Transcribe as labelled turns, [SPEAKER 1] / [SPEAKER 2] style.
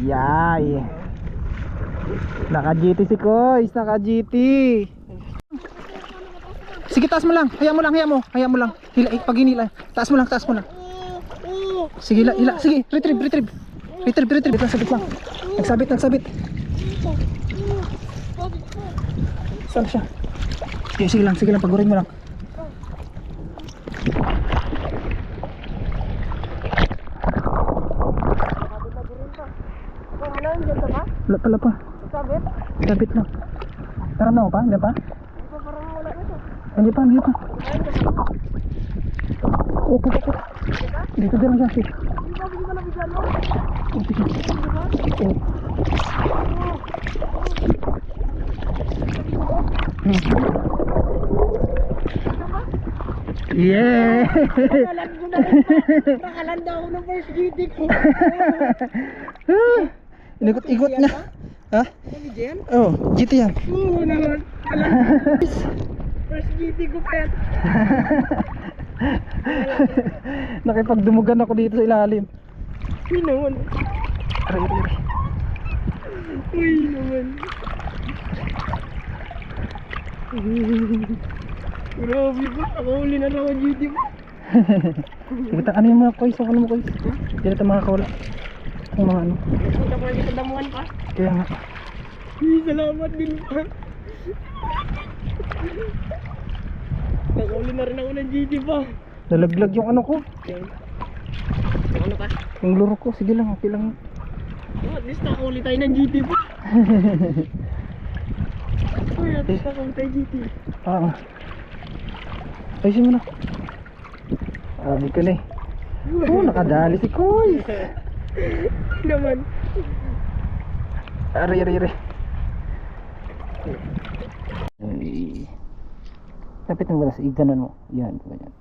[SPEAKER 1] Yay. Naka-GT si Kois, naka-GT. Sige, taas mo lang. Hayaan mo lang. Hila, pag hinila. Taas mo lang. Sige, hila. Sige, retrieve. Nagsabit lang. Nagsabit. Saan siya? Sige lang. Pagurin mo lang. Wala pa. Sabit lang. Tara na pa? Hindi pa? Hindi pa. Opo. Dito lang siya. Yeah!
[SPEAKER 2] Nakalanda ako ng first GT ko.
[SPEAKER 1] Ikot na. Ha? Oh, GT yan.
[SPEAKER 2] Oo naman. First GT ko pa yan.
[SPEAKER 1] Nakipagdumugan ako dito sa ilalim.
[SPEAKER 2] Uy naman. Uy naman. Grabe ba? Nakahuli na lang ang GT mo.
[SPEAKER 1] Kita, ano yung mga Kois? Ano mo Kois? Hindi na ito makakawala. Yung mga ano.
[SPEAKER 2] Punta mo sa damuhan pa.
[SPEAKER 1] Kaya nga.
[SPEAKER 2] Uy, salamat din pa. Nakahuli na rin ako ng GT pa.
[SPEAKER 1] Nalaglag yung ano ko.
[SPEAKER 2] Yung ano ka?
[SPEAKER 1] Yung luro ko. Sige lang, okay lang.
[SPEAKER 2] Oh, at least nakahuli tayo ng GT pa. Uy, at least nakahuli tayo GT.
[SPEAKER 1] Ayusin mo na. Sabi ko na eh. Oh, nakadali si Kois.
[SPEAKER 2] Naman.
[SPEAKER 1] Ari. Ay. Lapit mo ba sa iganan mo? Yan, ganyan.